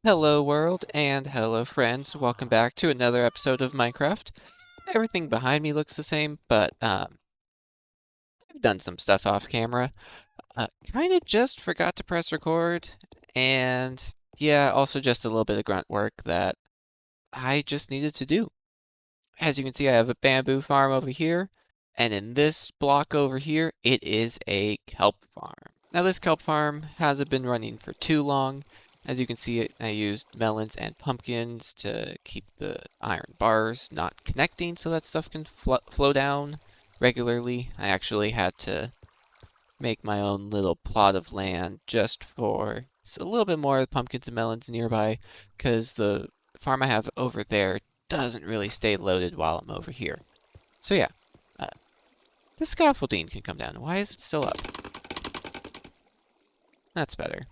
Hello world and hello friends. Welcome back to another episode of Minecraft. Everything behind me looks the same, but I've done some stuff off camera. Kinda just forgot to press record, and yeah, also just a little bit of grunt work that I just needed to do. As you can see, I have a bamboo farm over here, and in this block over here, it is a kelp farm. Now this kelp farm hasn't been running for too long. As you can see, I used melons and pumpkins to keep the iron bars not connecting so that stuff can flow down regularly. I actually had to make my own little plot of land just for a little bit more pumpkins and melons nearby, because the farm I have over there doesn't really stay loaded while I'm over here. So yeah, uh, the scaffolding can come down. Why is it still up? That's better.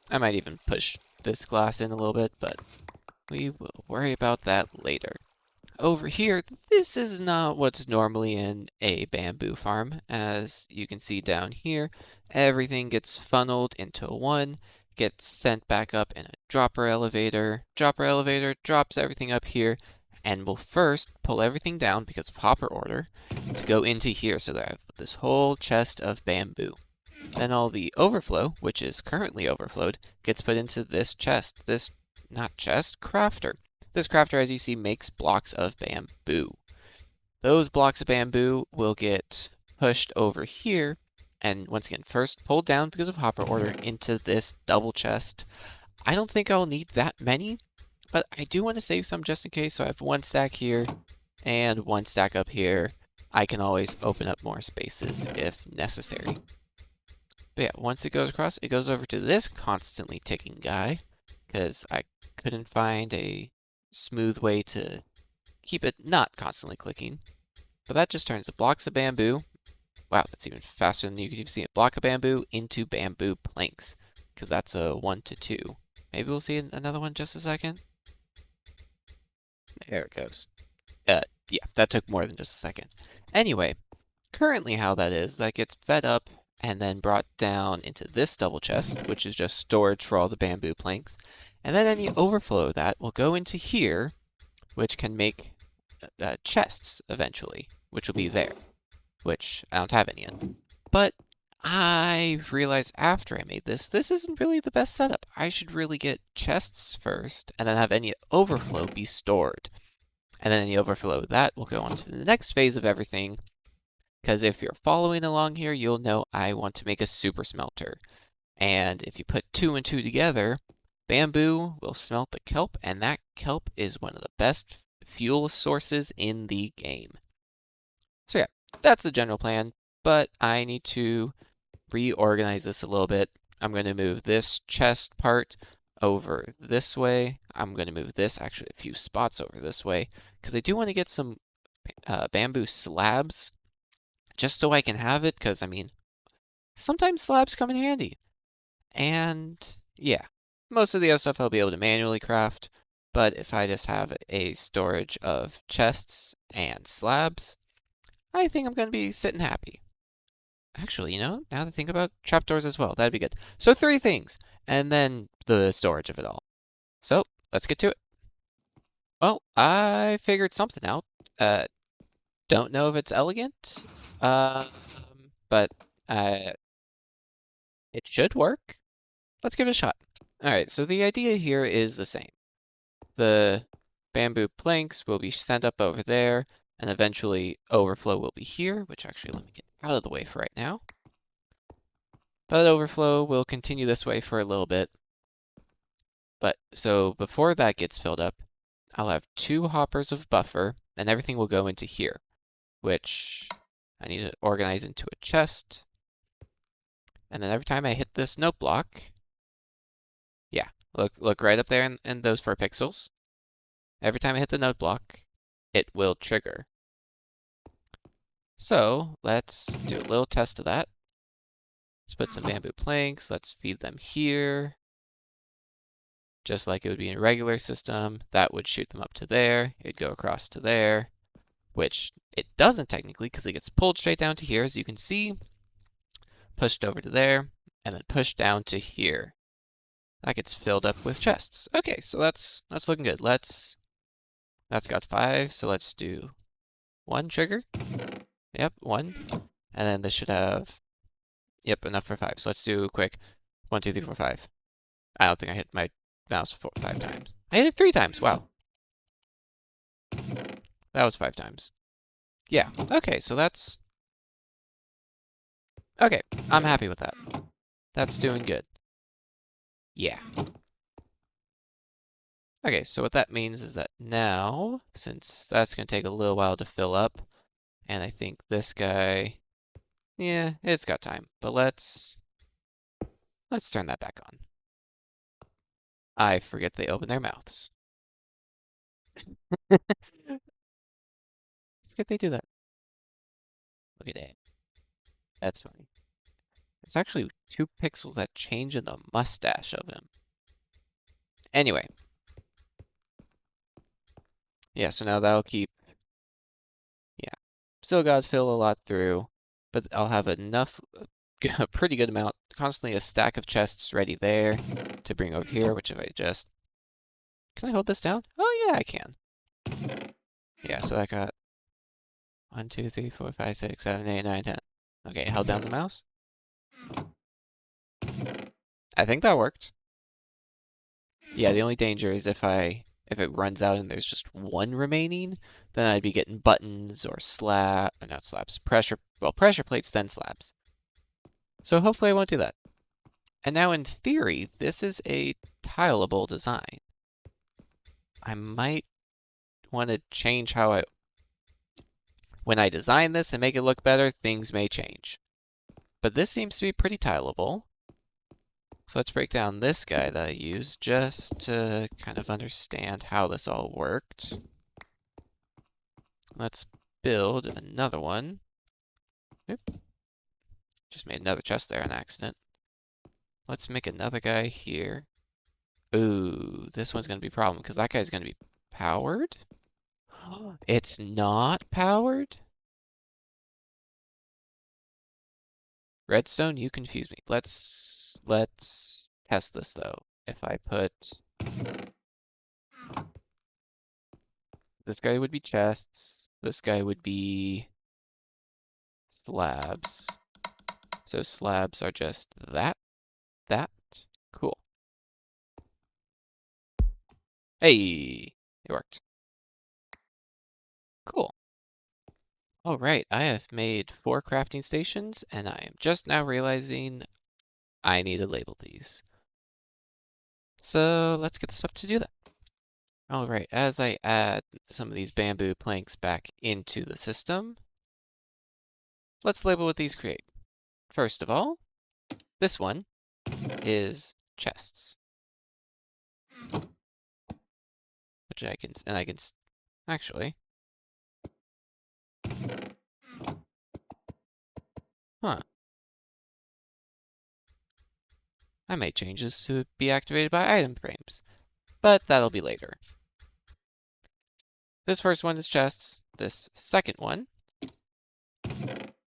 I might even push this glass in a little bit, but we will worry about that later. Over here, this is not what's normally in a bamboo farm. As you can see down here, everything gets funneled into one, gets sent back up in a dropper elevator. Dropper elevator drops everything up here, and will first pull everything down because of hopper order to go into here, so that I have this whole chest of bamboo. Then all the overflow, which is currently overflowed, gets put into this chest. Not chest, crafter. This crafter, as you see, makes blocks of bamboo. Those blocks of bamboo will get pushed over here, and once again, first pulled down because of hopper order into this double chest. I don't think I'll need that many, but I do want to save some just in case, so I have one stack here and one stack up here. I can always open up more spaces if necessary. But yeah, once it goes across, it goes over to this constantly ticking guy, because I couldn't find a smooth way to keep it not constantly clicking. But that just turns the blocks of bamboo, wow, that's even faster than you could even see it, block of bamboo into bamboo planks, because that's a 1 to 2. Maybe we'll see another one in just a second. There it goes. Yeah, that took more than just a second. Anyway, currently how that is, that gets fed up and then brought down into this double chest, which is just storage for all the bamboo planks. And then any overflow of that will go into here, which can make chests eventually, which will be there, which I don't have any in. But I realized after I made this isn't really the best setup. I should really get chests first, and then have any overflow be stored. And then any overflow of that will go on to the next phase of everything, because if you're following along here, you'll know I want to make a super smelter. And if you put 2 and 2 together, bamboo will smelt the kelp, and that kelp is one of the best fuel sources in the game. So yeah, that's the general plan, but I need to reorganize this a little bit. I'm going to move this chest part over this way. I'm going to move this actually a few spots over this way, because I do want to get some bamboo slabs, just so I can have it, because I mean, sometimes slabs come in handy. And yeah, most of the other stuff I'll be able to manually craft, but if I just have a storage of chests and slabs, I think I'm going to be sitting happy. Actually, now that I think about trapdoors as well, that'd be good. So 3 things, and then the storage of it all. So let's get to it. Well, I figured something out. Don't know if it's elegant, um, but it should work. Let's give it a shot. Alright, so the idea here is the same. The bamboo planks will be sent up over there, and eventually overflow will be here, which actually let me get out of the way for right now. But overflow will continue this way for a little bit. But so before that gets filled up, I'll have 2 hoppers of buffer, and everything will go into here, which I need to organize into a chest. And then every time I hit this note block, yeah, look right up there in those 4 pixels. Every time I hit the note block, it will trigger. So let's do a little test of that. Let's put some bamboo planks. Let's feed them here. Just like it would be in a regular system, that would shoot them up to there. It'd go across to there, which it doesn't technically, because it gets pulled straight down to here, as you can see. Pushed over to there, and then pushed down to here. That gets filled up with chests. Okay, so that's looking good. That's got 5, so let's do 1 trigger. Yep, 1. And then this should have, yep, enough for 5. So let's do quick 1, 2, 3, 4, 5. I don't think I hit my mouse 5 times. I hit it 3 times. Wow. That was 5 times. Yeah, okay, so that's... Okay, I'm happy with that. That's doing good. Yeah. Okay, so what that means is that now, since that's going to take a little while to fill up, and I think this guy, yeah, it's got time. But let's turn that back on. I forget they open their mouths. Forget they do that. Look at that. That's funny. There's actually 2 pixels that change in the mustache of him. Anyway. Yeah, so now that'll keep, yeah. Still gotta fill a lot through, but I'll have enough, a pretty good amount, constantly a stack of chests ready there to bring over here, which if I just, can I hold this down? Oh yeah, I can. Yeah, so I got 1, 2, 3, 4, 5, 6, 7, 8, 9, 10. Okay, held down the mouse. I think that worked. Yeah, the only danger is if it runs out and there's just 1 remaining, then I'd be getting buttons or not slabs, pressure plates, then slabs. So hopefully I won't do that. And now in theory, this is a tileable design. I might want to change how when I design this and make it look better, things may change. But this seems to be pretty tileable. So let's break down this guy that I used just to kind of understand how this all worked. Let's build another one. Oop. Just made another chest there on accident. Let's make another guy here. Ooh, this one's going to be a problem because that guy's going to be powered. It's not powered? Redstone, you confuse me. Let's test this though. If I put this guy would be chests, this guy would be slabs. So slabs are just that. Cool. Hey, it worked. Cool. All right, I have made 4 crafting stations, and I am just now realizing I need to label these. So let's get this up to do that. All right, as I add some of these bamboo planks back into the system, let's label what these create. First of all, this one is chests, which I can actually, huh. I made changes to be activated by item frames, but that'll be later. This first one is chests. This second one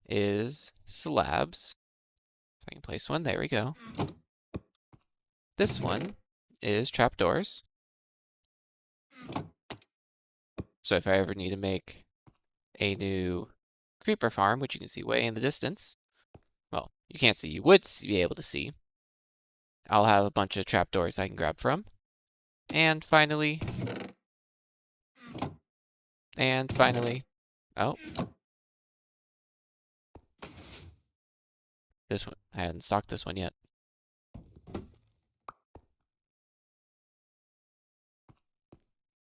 is slabs. If I can place one, there we go. This one is trapdoors. So if I ever need to make a new creeper farm, which you can see way in the distance, well, you can't see, you would be able to see, I'll have a bunch of trapdoors I can grab from. And finally, oh, this one, I hadn't stocked this one yet.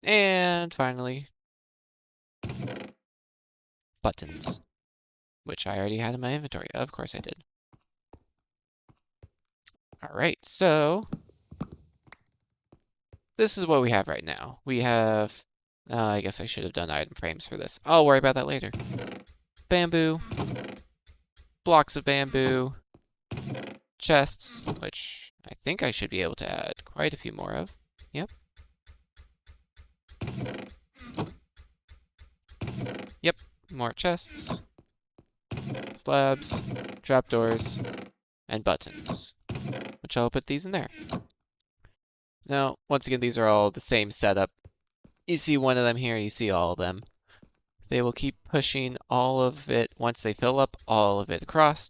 And finally, buttons, which I already had in my inventory. Of course I did. Alright, so this is what we have right now. We have, I guess I should have done item frames for this. I'll worry about that later. Bamboo, blocks of bamboo, chests, which I think I should be able to add quite a few more of. Yep. Yep, more chests, slabs, trapdoors, and buttons, which I'll put these in there. Now, once again, these are all the same setup. You see one of them here, you see all of them. They will keep pushing all of it. Once they fill up, all of it across.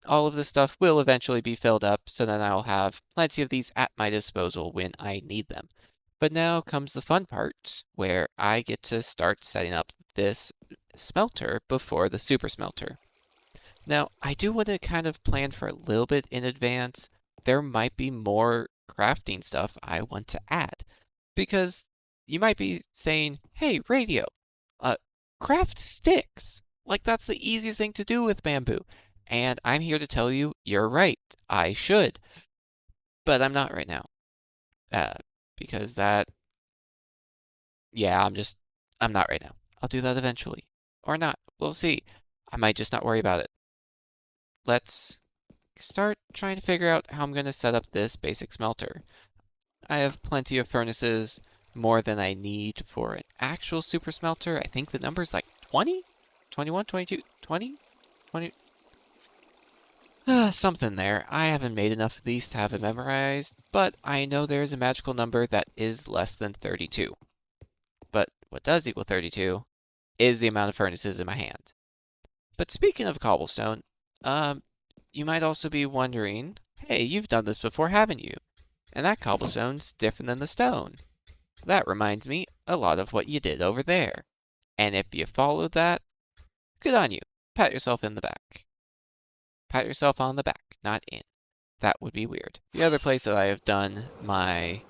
All of this stuff will eventually be filled up, so then I'll have plenty of these at my disposal when I need them. But now comes the fun part, where I get to start setting up this smelter before the super smelter. Now, I do want to kind of plan for a little bit in advance. There might be more crafting stuff I want to add. Because you might be saying, hey, radio, uh, craft sticks. Like, that's the easiest thing to do with bamboo. And I'm here to tell you, you're right. I should. But I'm not right now. Uh, because yeah, I'm not right now. I'll do that eventually. Or not. We'll see. I might just not worry about it. Let's start trying to figure out how I'm going to set up this basic smelter. I have plenty of furnaces, more than I need for an actual super smelter. I think the number's like 20? 21, 22, 20? 20? Something there. I haven't made enough of these to have it memorized, but I know there's a magical number that is less than 32. But what does equal 32 is the amount of furnaces in my hand. But speaking of cobblestone, you might also be wondering, hey, you've done this before, haven't you? And that cobblestone's different than the stone. That reminds me a lot of what you did over there. And if you followed that, good on you. Pat yourself in the back. Pat yourself on the back, not in. That would be weird. The other place that I have done my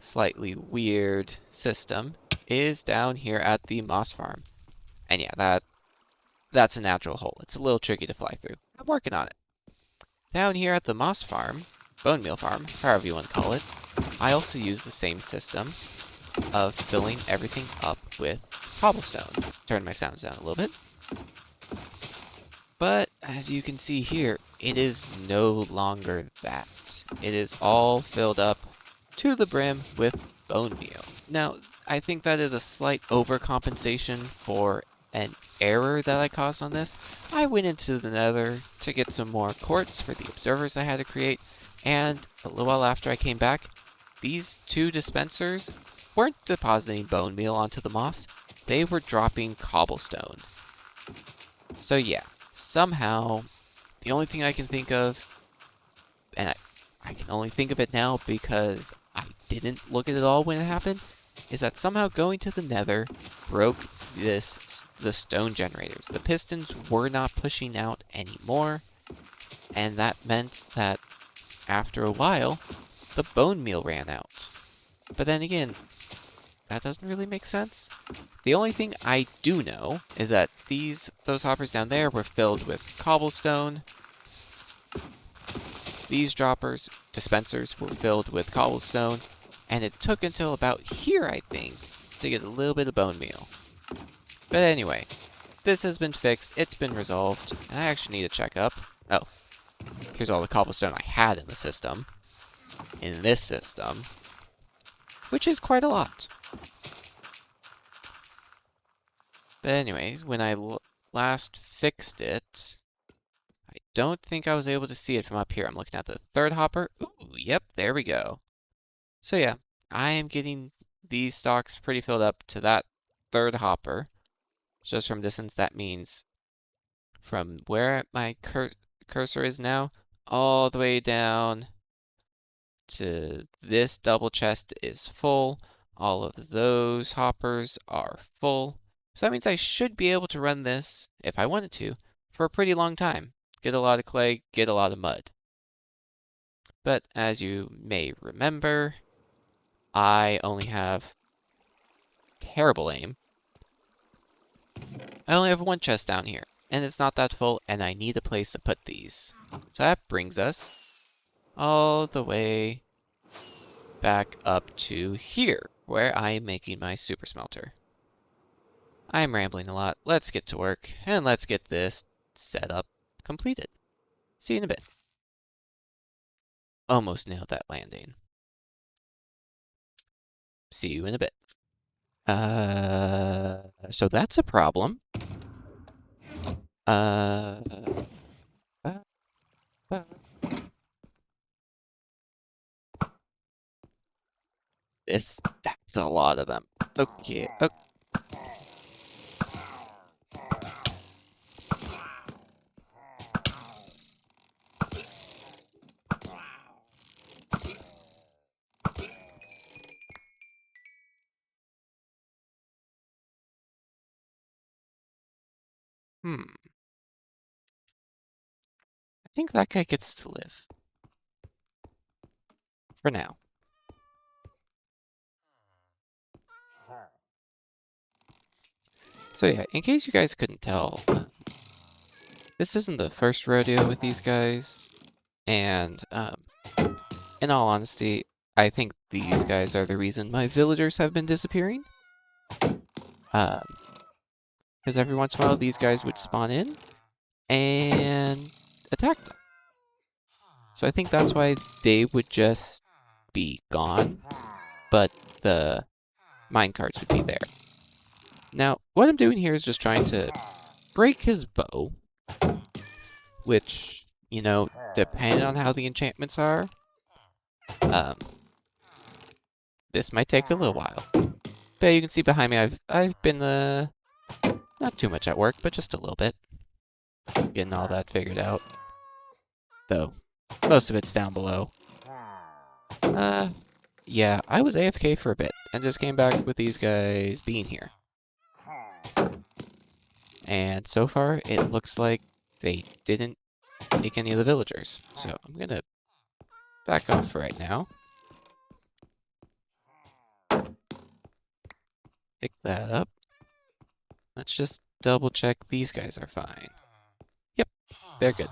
slightly weird system is down here at the moss farm. And yeah, that's a natural hole. It's a little tricky to fly through. I'm working on it. Down here at the moss farm, bone meal farm, however you want to call it, I also use the same system of filling everything up with cobblestone. Turn my sounds down a little bit. But as you can see here, it is no longer that. It is all filled up to the brim with bone meal. Now, I think that is a slight overcompensation for an error that I caused on this. I went into the nether to get some more quartz for the observers I had to create, and a little while after I came back, these two dispensers weren't depositing bone meal onto the moss, they were dropping cobblestone. So yeah, somehow, the only thing I can think of, and I can only think of it now because I didn't look at it all when it happened, is that somehow going to the nether broke the stone generators. The pistons were not pushing out anymore, and that meant that after a while, the bone meal ran out. But then again, that doesn't really make sense. The only thing I do know is that those hoppers down there were filled with cobblestone. These dispensers were filled with cobblestone, and it took until about here, I think, to get a little bit of bone meal. But anyway, this has been fixed, it's been resolved, and I actually need to check up. Oh, here's all the cobblestone I had in the system. In this system, which is quite a lot. But anyways, when I last fixed it, I don't think I was able to see it from up here. I'm looking at the third hopper. Ooh, yep, there we go. So yeah, I am getting these stocks pretty filled up to that third hopper. Just from distance, that means from where my cursor is now, all the way down to this double chest is full. All of those hoppers are full. So that means I should be able to run this, if I wanted to, for a pretty long time. Get a lot of clay, get a lot of mud. But as you may remember, I only have terrible aim. I only have one chest down here, and it's not that full, and I need a place to put these. So that brings us all the way back up to here, where I am making my super smelter. I'm rambling a lot. Let's get to work, and let's get this setup completed. See you in a bit. Almost nailed that landing. See you in a bit. So that's a problem. Uh, uh, uh. That's a lot of them. Okay. I think that guy gets to live. For now. So yeah, in case you guys couldn't tell, this isn't the first rodeo with these guys. And, in all honesty, I think these guys are the reason my villagers have been disappearing. Because every once in a while, these guys would spawn in and attack them. So I think that's why they would just be gone, but the minecarts would be there. Now, what I'm doing here is just trying to break his bow, which, you know, depending on how the enchantments are, this might take a little while. But you can see behind me, I've been not too much at work, but just a little bit, getting all that figured out. Though most of it's down below. Yeah, I was AFK for a bit and just came back with these guys being here. And so far, it looks like they didn't take any of the villagers. So I'm gonna back off for right now. Pick that up. Let's just double check these guys are fine. Yep, they're good.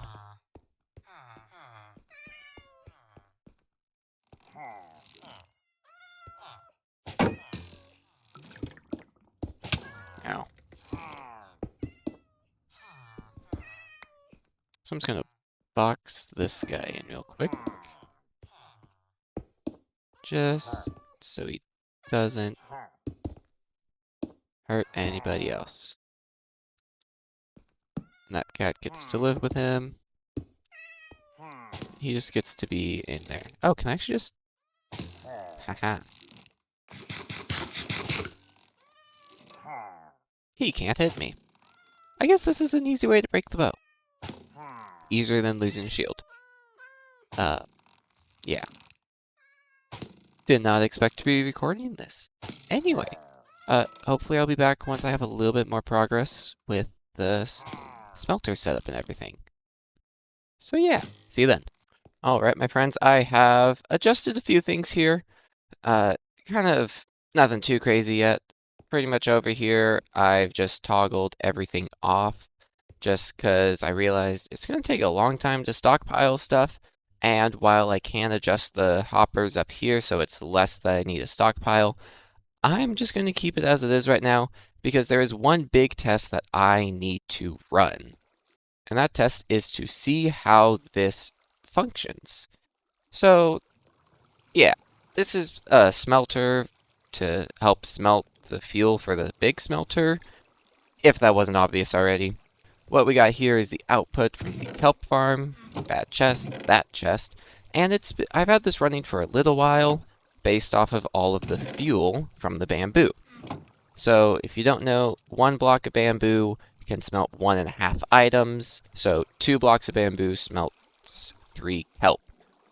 Ow. So I'm just gonna box this guy in real quick. Just so he doesn't hurt anybody else. And that cat gets to live with him. He just gets to be in there. Oh, can I actually just... Haha. He can't hit me. I guess this is an easy way to break the bow. Easier than losing a shield. Yeah. Did not expect to be recording this. Anyway, hopefully I'll be back once I have a little bit more progress with the smelter setup and everything. So yeah, see you then. Alright, my friends, I have adjusted a few things here. Kind of nothing too crazy yet. Pretty much over here, I've just toggled everything off just because I realized it's going to take a long time to stockpile stuff. And while I can adjust the hoppers up here so it's less that I need to stockpile, I'm just going to keep it as it is right now because there is one big test that I need to run. And that test is to see how this functions. So, yeah, this is a smelter to help smelt the fuel for the big smelter, if that wasn't obvious already. What we got here is the output from the kelp farm, that chest, and I've had this running for a little while based off of all of the fuel from the bamboo. So if you don't know, 1 block of bamboo can smelt 1.5 items, so 2 blocks of bamboo smelts 3 kelp.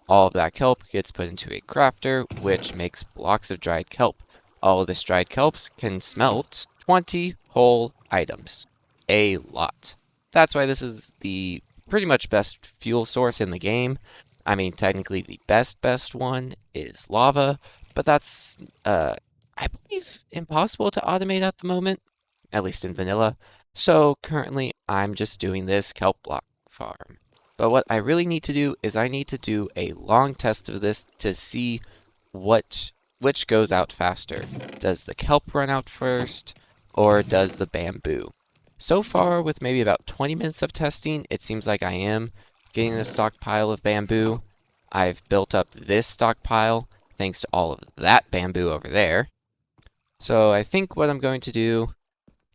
All of that kelp gets put into a crafter, which makes blocks of dried kelp. All of this dried kelp can smelt 20 whole items. A lot. That's why this is the pretty much best fuel source in the game. I mean, technically the best one is lava, but that's, I believe, impossible to automate at the moment, at least in vanilla. So currently, I'm just doing this kelp block farm. But what I really need to do is I need to do a long test of this to see which goes out faster. Does the kelp run out first, or does the bamboo? So far, with maybe about 20 minutes of testing, it seems like I am getting a stockpile of bamboo. I've built up this stockpile thanks to all of that bamboo over there. So I think what I'm going to do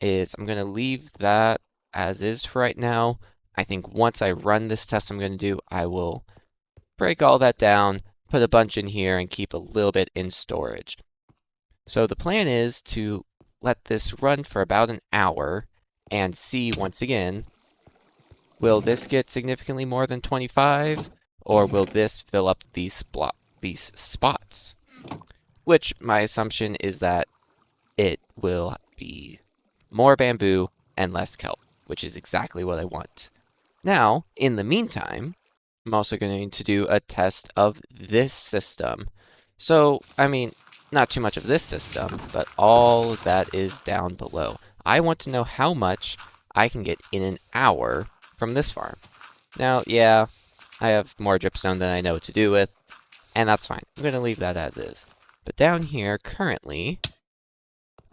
is I'm going to leave that as is for right now. I think once I run this test I'm going to do, I will break all that down, put a bunch in here, and keep a little bit in storage. So the plan is to let this run for about an hour and see once again, will this get significantly more than 25, or will this fill up these spots? Which my assumption is that it will be more bamboo and less kelp, which is exactly what I want. Now, in the meantime, I'm also going to do a test of this system. So, I mean, not too much of this system, but all that is down below. I want to know how much I can get in an hour from this farm. Now, yeah, I have more dripstone than I know what to do with, and that's fine. I'm going to leave that as is. But down here, currently,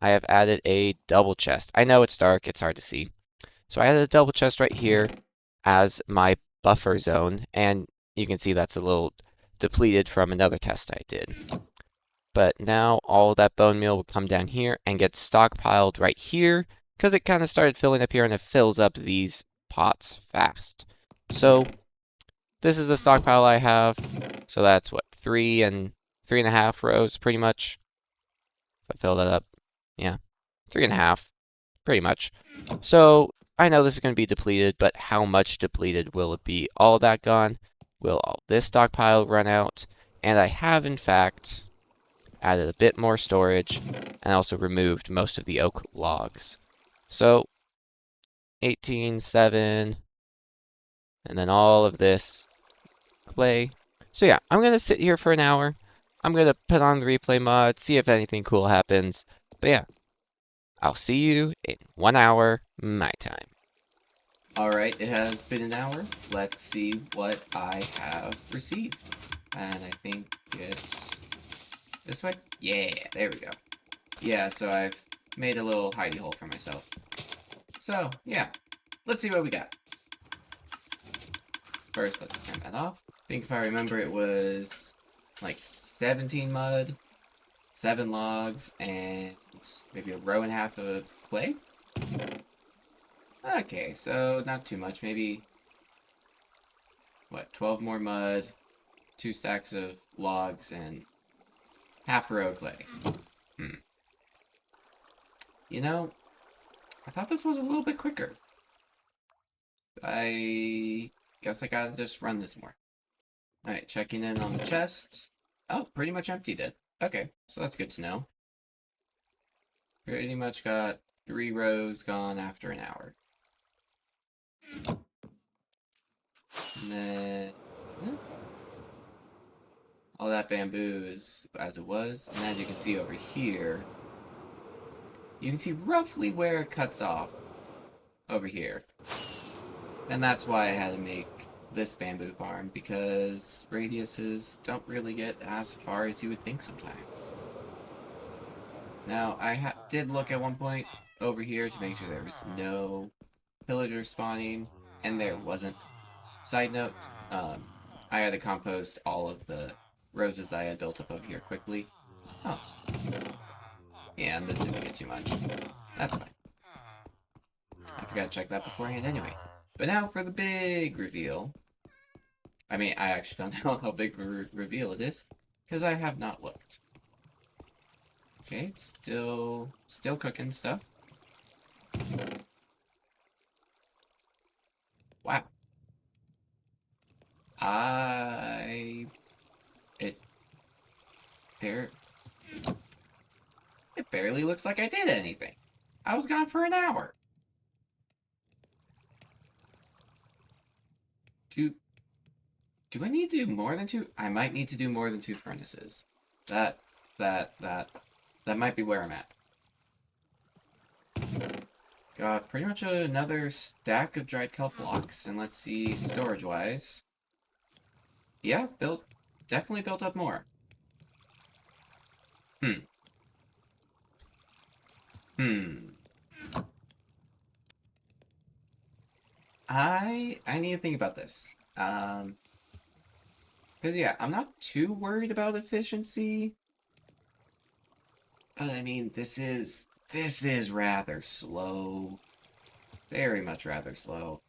I have added a double chest. I know it's dark, it's hard to see. So I added a double chest right here as my buffer zone, and you can see that's a little depleted from another test I did. But now all that bone meal will come down here and get stockpiled right here, because it kind of started filling up here and it fills up these pots fast. So this is the stockpile I have. So that's what, 3.5 rows pretty much. If I fill that up, yeah, 3.5, pretty much. So I know this is going to be depleted, but how much depleted will it be? All that gone? Will all this stockpile run out? And I have, in fact, added a bit more storage and also removed most of the oak logs. So 18.7, and then all of this clay. So yeah, I'm going to sit here for an hour. I'm going to put on the replay mod, see if anything cool happens. But yeah, I'll see you in 1 hour, my time. Alright, it has been an hour. Let's see what I have received. And I think it's this way? Yeah, there we go. Yeah, so I've made a little hidey hole for myself. So, yeah, let's see what we got. First, let's turn that off. I think if I remember, it was like 17 mud, 7 logs, and maybe a row and a half of clay? Okay, so not too much. Maybe, what, 12 more mud, 2 stacks of logs, and half a row of clay. You know, I thought this was a little bit quicker. I guess I gotta just run this more. Alright, checking in on the chest. Oh, pretty much emptied it. Okay, so that's good to know. Pretty much got 3 rows gone after an hour. And then all that bamboo is as it was. And as you can see over here, you can see roughly where it cuts off over here. And that's why I had to make this bamboo farm, because radiuses don't really get as far as you would think sometimes. Now, I did look at one point over here to make sure there was no pillagers spawning, and there wasn't. Side note, I had to compost all of the roses I had built up over here quickly. Oh. Yeah, and this didn't get too much. That's fine. I forgot to check that beforehand anyway. But now for the big reveal. I mean, I actually don't know how big of a reveal it is, because I have not looked. Okay, it's still cooking stuff. Wow. It barely looks like I did anything. I was gone for an hour. Do I need to do more than 2? I might need to do more than 2 furnaces. That might be where I'm at. Got pretty much another stack of dried kelp blocks, and let's see storage-wise. Yeah, definitely built up more. I need to think about this. Because yeah, I'm not too worried about efficiency. But I mean, this is rather slow. Very much rather slow.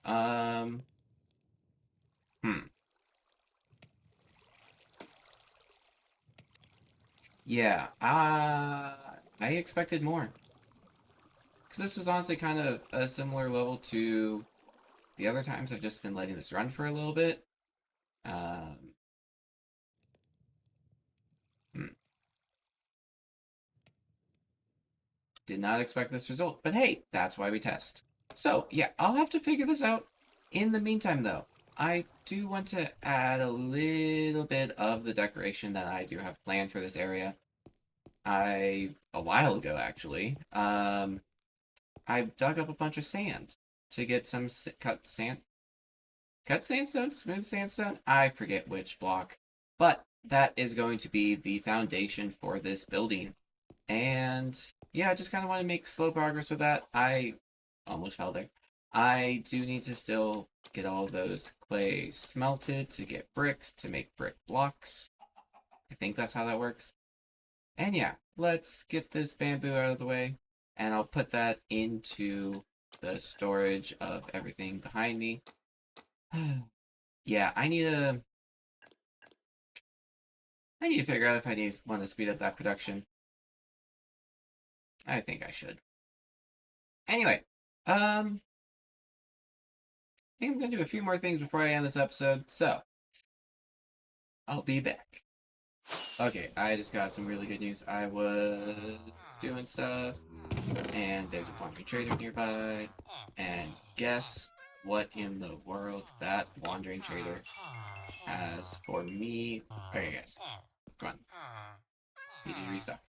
Yeah, I expected more. Because this was honestly kind of a similar level to the other times I've just been letting this run for a little bit. Um, hmm. Did not expect this result, but hey, that's why we test. So, yeah, I'll have to figure this out. In the meantime, though, I do want to add a little bit of the decoration that I do have planned for this area. A while ago, actually, I dug up a bunch of sand to get some cut sandstone, smooth sandstone. I forget which block, but that is going to be the foundation for this building. And yeah, I just kind of want to make slow progress with that. I almost fell there. I do need to still get all those clay smelted to get bricks to make brick blocks. I think that's how that works. And yeah, let's get this bamboo out of the way, and I'll put that into the storage of everything behind me. Yeah, I need to figure out if want to speed up that production. I think I should. Anyway, I think I'm gonna do a few more things before I end this episode, so I'll be back. Okay, I just got some really good news. I was doing stuff, and there's a wandering trader nearby, and guess what in the world that wandering trader has for me? Okay, guys, come on. Need you to restock.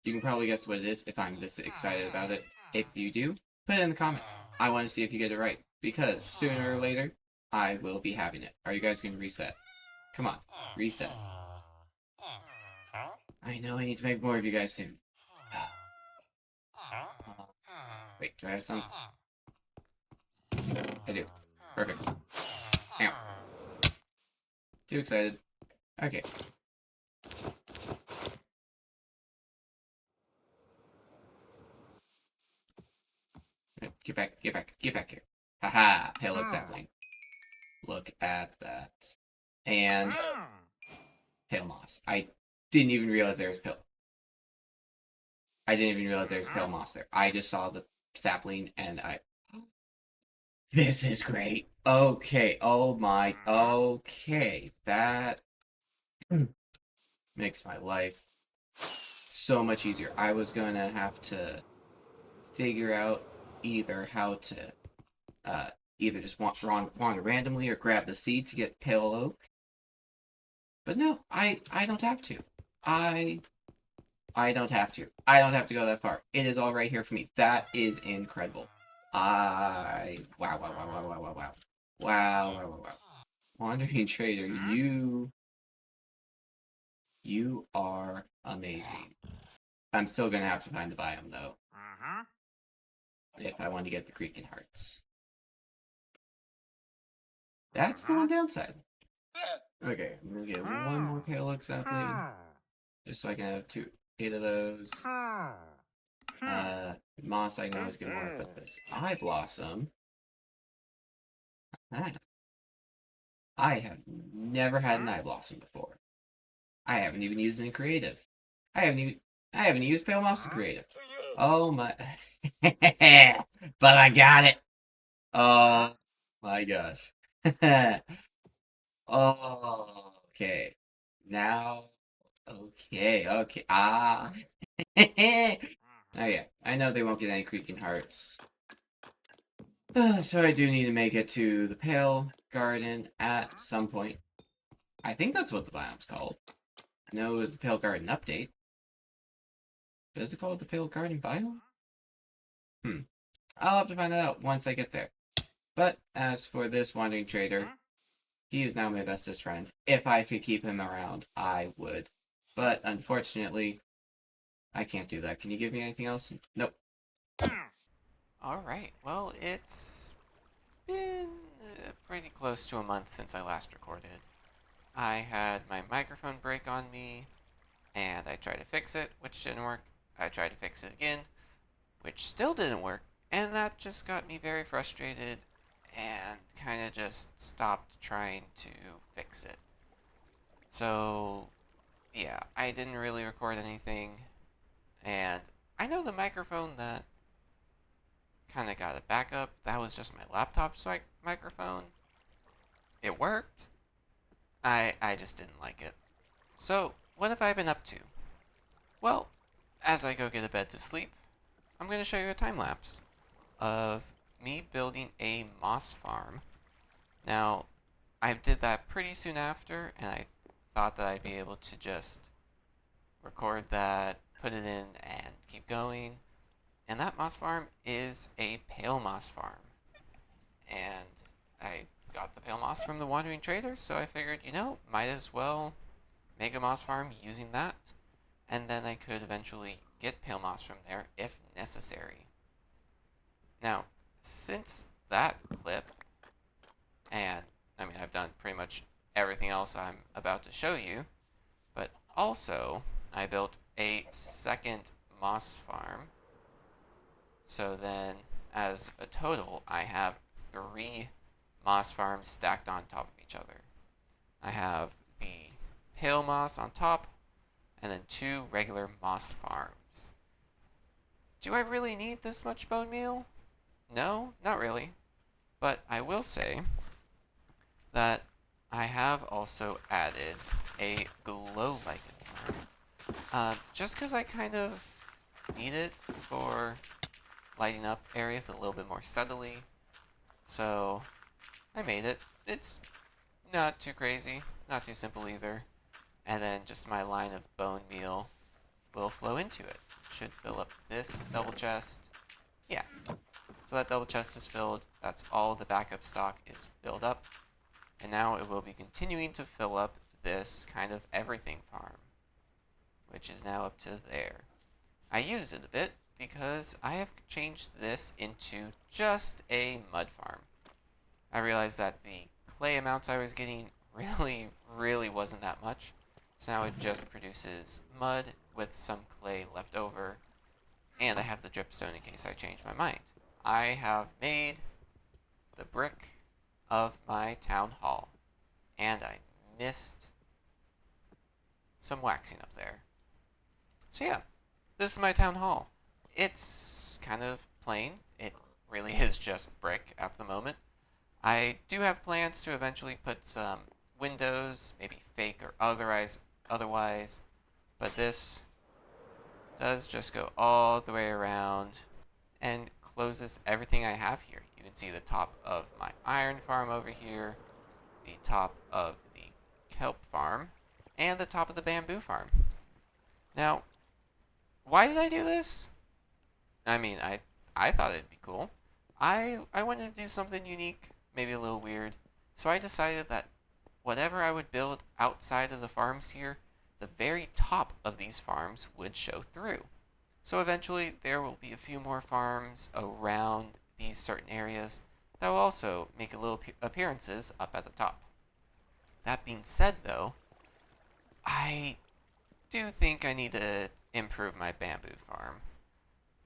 You can probably guess what it is if I'm this excited about it. If you do, put it in the comments. I want to see if you get it right, because sooner or later, I will be having it. Are you guys going to reset? Come on, reset. I know I need to make more of you guys soon. Wait, do I have some? I do. Perfect. Ow. Too excited. Okay. Get back here. Haha, pale oak sapling. Look at that. And pale moss. I didn't even realize there was pale. I didn't even realize there was pale moss there. I just saw the sapling and I. This is great. Okay. Oh my. Okay. That makes my life so much easier. I was gonna have to figure out either how to uh, either just wander randomly or grab the seed to get pale oak. But no, I don't have to. I I don't have to. I don't have to go that far. It is all right here for me. That is incredible. Wow. Wow. Wandering Trader, you are amazing. I'm still gonna have to find the biome though. If I want to get the Creek Hearts. That's the one downside. Okay, I'm gonna get one more pale oak sapling. Just so I can have 8 of those. Moss I know is gonna work with this. Eye Blossom. Ah, I have never had an Eye Blossom before. I haven't even used it in creative. I haven't used Pale Moss in creative. Oh my but I got it. Oh my gosh. Oh, okay. Now, okay. Ah. Oh yeah, I know they won't get any creaking hearts. So I do need to make it to the Pale Garden at some point. I think that's what the biome's called. I know it was the Pale Garden update. But is it called the Pale Garden biome? I'll have to find that out once I get there. But as for this wandering trader, he is now my bestest friend. If I could keep him around, I would. But unfortunately, I can't do that. Can you give me anything else? Nope. Alright, well, it's been pretty close to a month since I last recorded. I had my microphone break on me, and I tried to fix it, which didn't work. I tried to fix it again, which still didn't work, and that just got me very frustrated and kind of just stopped trying to fix it. So, yeah, I didn't really record anything And I know the microphone that kind of got a backup. That was just my laptop's microphone. It worked. I just didn't like it. So, what have I been up to? Well, as I go get a bed to sleep, I'm going to show you a time lapse of me building a moss farm. Now, I did that pretty soon after, and I thought that I'd be able to just record that, put it in, and keep going. And that moss farm is a pale moss farm. And I got the pale moss from the wandering trader, so I figured, might as well make a moss farm using that. And then I could eventually get pale moss from there if necessary. Now, since that clip, and I mean, I've done pretty much everything else I'm about to show you, but also I built a second moss farm. So then, as a total, I have 3 moss farms stacked on top of each other. I have the pale moss on top, and then 2 regular moss farms. Do I really need this much bone meal? No, not really. But I will say that I have also added a glow lichen farm. Just because I kind of need it for lighting up areas a little bit more subtly. So I made it. It's not too crazy, not too simple either. And then just my line of bone meal will flow into it. Should fill up this double chest. Yeah. So that double chest is filled. That's all the backup stock is filled up. And now it will be continuing to fill up this kind of everything farm, which is now up to there. I used it a bit because I have changed this into just a mud farm. I realized that the clay amounts I was getting really wasn't that much. So now it just produces mud with some clay left over, and I have the dripstone in case I change my mind. I have made the brick of my town hall, and I missed some waxing up there. So yeah, this is my town hall. It's kind of plain. It really is just brick at the moment. I do have plans to eventually put some windows, maybe fake or otherwise, but this does just go all the way around and closes everything I have here. You can see the top of my iron farm over here, the top of the kelp farm, and the top of the bamboo farm. Now, why did I do this? I mean, I thought it'd be cool. I wanted to do something unique, maybe a little weird. So I decided that whatever I would build outside of the farms here, the very top of these farms would show through. So eventually there will be a few more farms around these certain areas that will also make a little appearances up at the top. That being said though, I do think I need to improve my bamboo farm.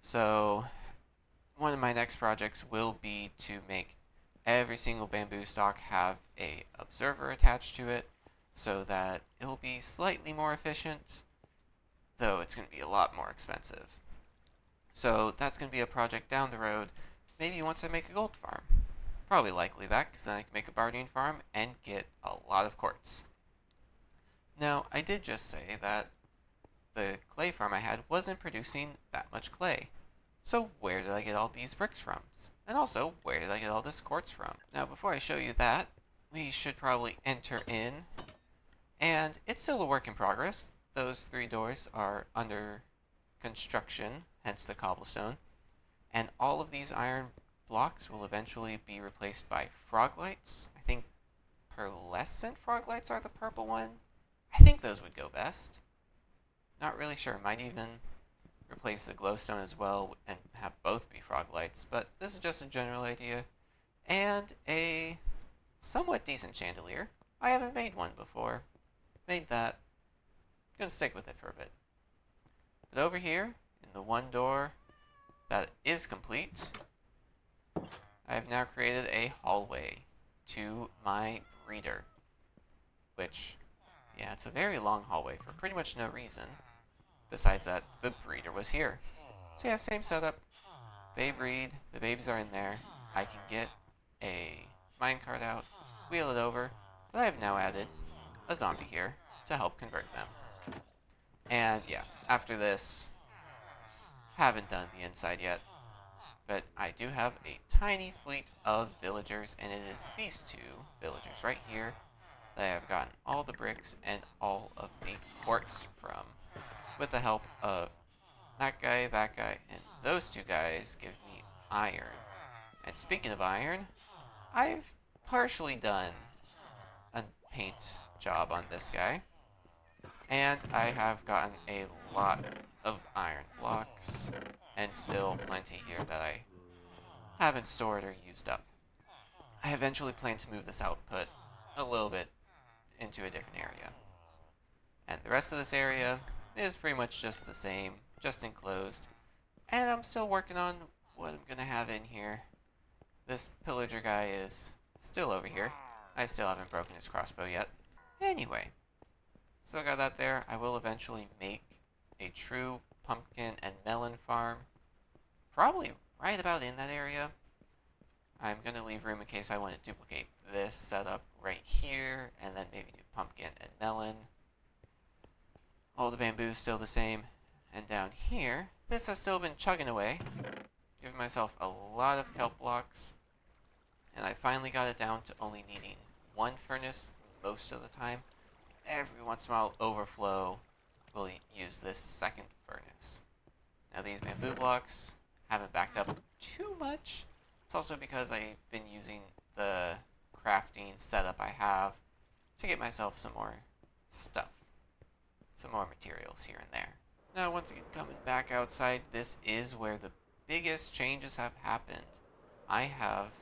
So one of my next projects will be to make every single bamboo stalk have a observer attached to it so that it will be slightly more efficient, though it's going to be a lot more expensive. So that's going to be a project down the road, maybe once I make a gold farm. Probably likely that, because then I can make a bardian farm and get a lot of quartz. Now, I did just say that the clay farm I had wasn't producing that much clay. So where did I get all these bricks from? And also, where did I get all this quartz from? Now, before I show you that, we should probably enter in. And it's still a work in progress. Those 3 doors are under construction, hence the cobblestone. And all of these iron blocks will eventually be replaced by frog lights. I think pearlescent frog lights are the purple one. I think those would go best. Not really sure. Might even replace the glowstone as well and have both be frog lights, but this is just a general idea. And a somewhat decent chandelier. I haven't made one before. Made that. Gonna stick with it for a bit. But over here, in the one door that is complete, I have now created a hallway to my breeder, which, yeah, it's a very long hallway for pretty much no reason. Besides that, the breeder was here. So yeah, same setup. They breed, the babies are in there. I can get a minecart out, wheel it over, but I have now added a zombie here to help convert them. And yeah, after this, haven't done the inside yet, but I do have a tiny fleet of villagers, and it is these two villagers right here that I have gotten all the bricks and all of the quartz from, with the help of that guy, and those two guys give me iron. And speaking of iron, I've partially done a paint job on this guy, and I have gotten a lot of iron blocks, and still plenty here that I haven't stored or used up. I eventually plan to move this output a little bit into a different area. And the rest of this area is pretty much just the same, just enclosed. And I'm still working on what I'm going to have in here. This pillager guy is still over here. I still haven't broken his crossbow yet. Anyway, still got that there. I will eventually make a true pumpkin and melon farm. Probably right about in that area. I'm going to leave room in case I want to duplicate this setup right here, and then maybe do pumpkin and melon. All the bamboo is still the same. And down here, this has still been chugging away. Giving myself a lot of kelp blocks. And I finally got it down to only needing one furnace most of the time. Every once in a while, overflow will use this second furnace. Now these bamboo blocks haven't backed up too much. It's also because I've been using the crafting setup I have to get myself some more stuff. Some more materials here and there. Now once again, coming back outside, this is where the biggest changes have happened. I have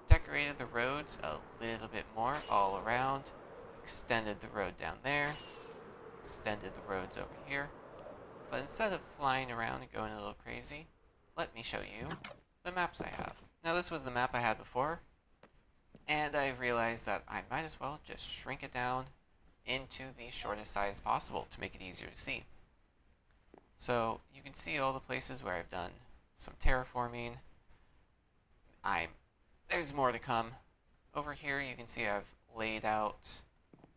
decorated the roads a little bit more all around, extended the road down there, extended the roads over here. But instead of flying around and going a little crazy, let me show you the maps I have. Now this was the map I had before, and I realized that I might as well just shrink it down into the shortest size possible to make it easier to see. So you can see all the places where I've done some terraforming. There's more to come. Over here you can see I've laid out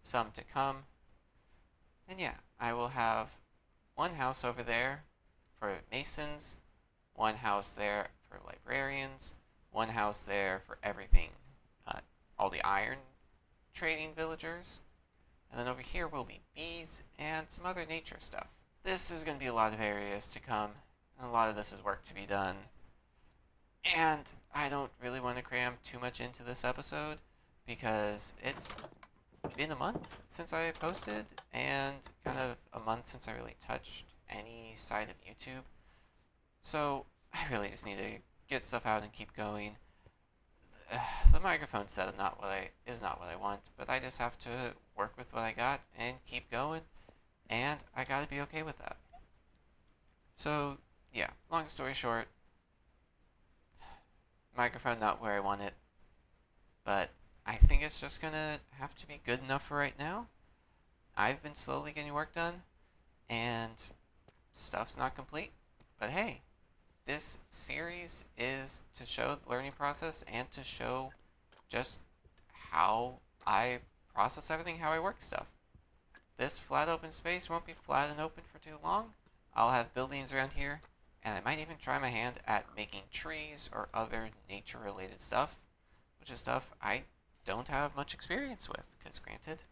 some to come. And yeah, I will have one house over there for masons, one house there for librarians, one house there for everything, all the iron trading villagers, and then over here will be bees and some other nature stuff. This is going to be a lot of areas to come, and a lot of this is work to be done. And I don't really want to cram too much into this episode because it's been a month since I posted, and kind of a month since I really touched any side of YouTube. So I really just need to get stuff out and keep going. The microphone setup is not what I want, but I just have to work with what I got and keep going, and I gotta be okay with that. So yeah, long story short, microphone not where I want it, but I think it's just gonna have to be good enough for right now. I've been slowly getting work done, and stuff's not complete, but hey, this series is to show the learning process and to show just how I process everything, how I work stuff. This flat open space won't be flat and open for too long. I'll have buildings around here, and I might even try my hand at making trees or other nature-related stuff, which is stuff I don't have much experience with, because granted,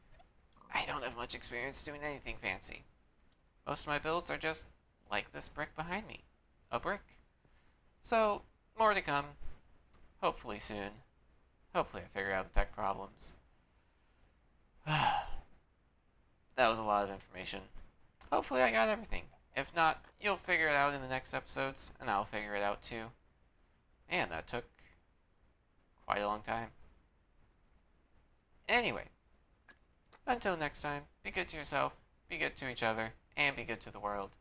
I don't have much experience doing anything fancy. Most of my builds are just like this brick behind me, a brick. So, more to come, hopefully soon. Hopefully I figure out the tech problems. That was a lot of information. Hopefully I got everything. If not, you'll figure it out in the next episodes, and I'll figure it out too. And that took quite a long time. Anyway, until next time, be good to yourself, be good to each other, and be good to the world.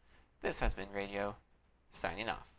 This has been Radio, signing off.